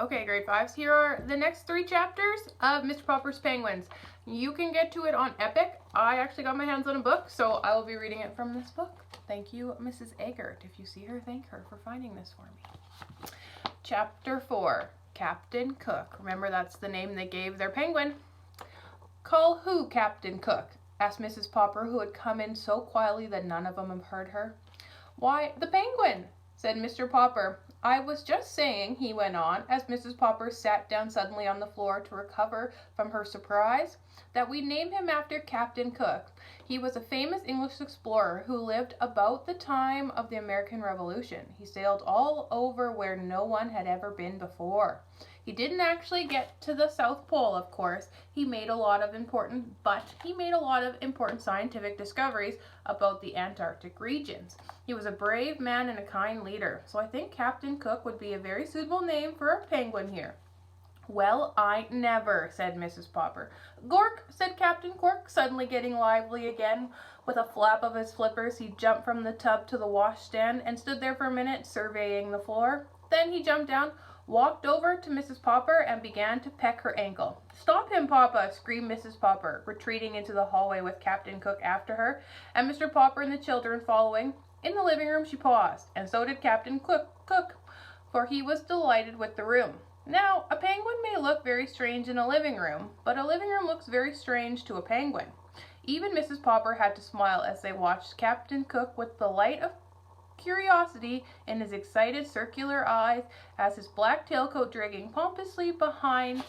Okay, grade 5s, here are the next 3 chapters of Mr. Popper's Penguins. You can get to it on Epic. I actually got my hands on a book, so I will be reading it from this book. Thank you, Mrs. Eggert. If you see her, thank her for finding this for me. Chapter 4, Captain Cook. Remember, that's the name they gave their penguin. Call who, Captain Cook? Asked Mrs. Popper, who had come in so quietly that none of them had heard her. Why, the penguin, said Mr. Popper. I was just saying, he went on, as Mrs. Popper sat down suddenly on the floor to recover from her surprise, that we named him after Captain Cook. He was a famous English explorer who lived about the time of the American Revolution. He sailed all over where no one had ever been before. He didn't actually get to the South Pole, of course. He made a lot of important scientific discoveries about the Antarctic regions. He was a brave man and a kind leader, so I think Captain Cook would be a very suitable name for a penguin here. Well, I never, said Mrs. Popper. Gork, said Captain Cork, suddenly getting lively again. With a flap of his flippers, he jumped from the tub to the washstand and stood there for a minute, surveying the floor. Then he jumped down, walked over to Mrs. Popper, and began to peck her ankle. Stop him, Papa, screamed Mrs. Popper, retreating into the hallway with Captain Cook after her, and Mr. Popper and the children following. In the living room she paused, and so did Captain Cook, for he was delighted with the room. Now, a penguin may look very strange in a living room, but a living room looks very strange to a penguin. Even Mrs. Popper had to smile as they watched Captain Cook with the light of curiosity in his excited circular eyes as his black tailcoat dragging pompously behind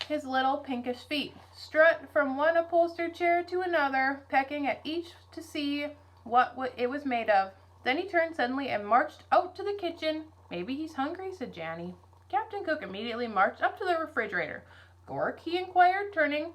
his little pinkish feet, strut from one upholstered chair to another, pecking at each to see what it was made of. Then he turned suddenly and marched out to the kitchen. Maybe he's hungry, said Janny. Captain Cook immediately marched up to the refrigerator. Gork, he inquired, turning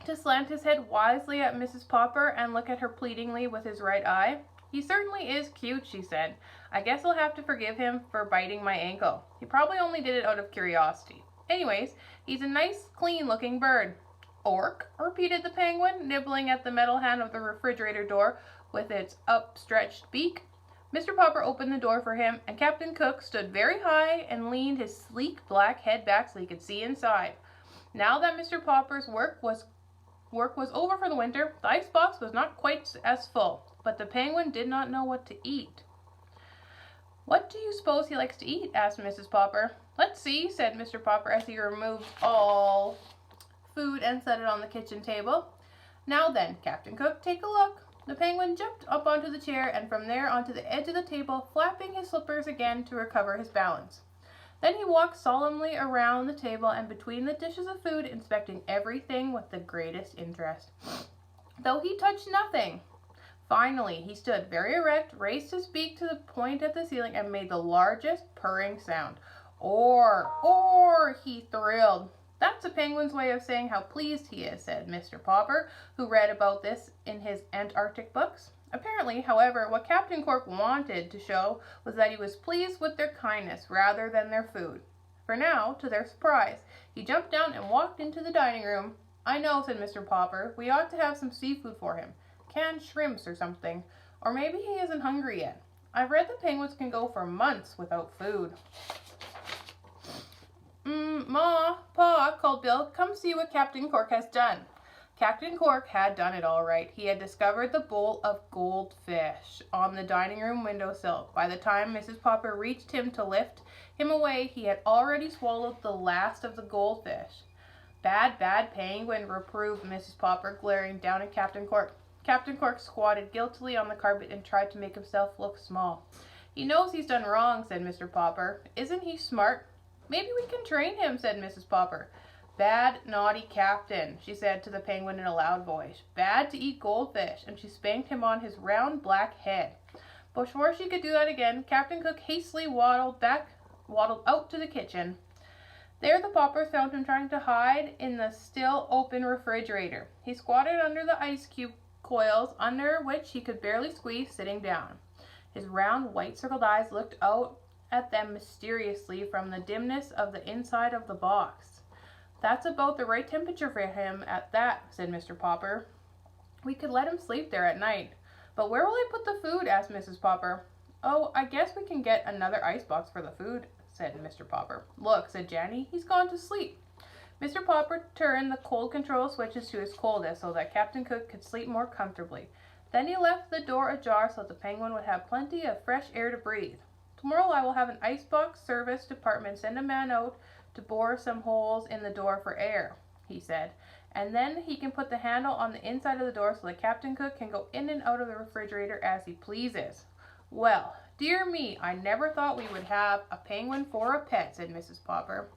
to slant his head wisely at Mrs. Popper and look at her pleadingly with his right eye. He certainly is cute, she said. I guess I'll have to forgive him for biting my ankle. He probably only did it out of curiosity. Anyways, he's a nice, clean-looking bird. Ork, repeated the penguin, nibbling at the metal hand of the refrigerator door with its upstretched beak. Mr. Popper opened the door for him, and Captain Cook stood very high and leaned his sleek black head back so he could see inside. Now that Mr. Popper's work was over for the winter, the icebox was not quite as full, but the penguin did not know what to eat. What do you suppose he likes to eat? Asked Mrs. Popper. Let's see, said Mr. Popper as he removed all food and set it on the kitchen table. Now then, Captain Cook, take a look. The penguin jumped up onto the chair and from there onto the edge of the table, flapping his slippers again to recover his balance. Then he walked solemnly around the table and between the dishes of food, inspecting everything with the greatest interest, though he touched nothing. Finally, he stood very erect, raised his beak to the point at the ceiling, and made the largest purring sound. Or, he thrilled. That's a penguin's way of saying how pleased he is, said Mr. Popper, who read about this in his Antarctic books. Apparently, however, what Captain Cork wanted to show was that he was pleased with their kindness rather than their food. For now, to their surprise, he jumped down and walked into the dining room. I know, said Mr. Popper, we ought to have some seafood for him. Canned shrimps or something. Or maybe he isn't hungry yet. I've read that penguins can go for months without food. Ma, Pa, called Bill, come see what Captain Cork has done. Captain Cork had done it all right. He had discovered the bowl of goldfish on the dining room windowsill. By the time Mrs. Popper reached him to lift him away, he had already swallowed the last of the goldfish. Bad penguin, reproved Mrs. Popper, glaring down at Captain Cork. Captain Cork squatted guiltily on the carpet and tried to make himself look small. He knows he's done wrong, said Mr. Popper. Isn't he smart? Maybe we can train him, said Mrs. Popper. Bad, naughty captain, she said to the penguin in a loud voice. Bad to eat goldfish, and she spanked him on his round black head. Before she could do that again, Captain Cook hastily waddled out to the kitchen. There the Poppers found him trying to hide in the still open refrigerator. He squatted under the ice cube coils, under which he could barely squeeze, sitting down. His round, white circled eyes looked out at them mysteriously from the dimness of the inside of the box. That's about the right temperature for him at that, said Mr. Popper. We could let him sleep there at night. But where will I put the food? Asked Mrs. Popper. "Oh, I guess we can get another icebox for the food," said Mr. Popper. "Look," said Janny, "he's gone to sleep." Mr. Popper turned the cold control switches to his coldest so that Captain Cook could sleep more comfortably. Then he left the door ajar so that the Penguin would have plenty of fresh air to breathe. "Tomorrow I will have an icebox service department send a man out to bore some holes in the door for air," he said, "and then he can put the handle on the inside of the door so that Captain Cook can go in and out of the refrigerator as he pleases." "Well, dear me, I never thought we would have a penguin for a pet," said Mrs. Popper.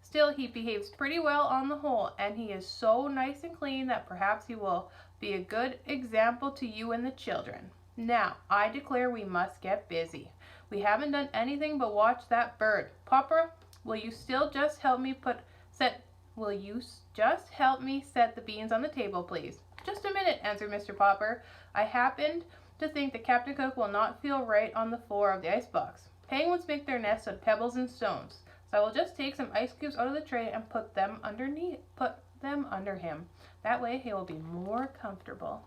"Still, he behaves pretty well on the whole, and he is so nice and clean that perhaps he will be a good example to you and the children. Now, I declare we must get busy. We haven't done anything but watch that bird. Popper, will you just help me set the beans on the table, please?" "Just a minute," answered Mr. Popper. "I happened to think that Captain Cook will not feel right on the floor of the icebox. Penguins make their nests of pebbles and stones, so I will just take some ice cubes out of the tray and put them under him. That way he will be more comfortable."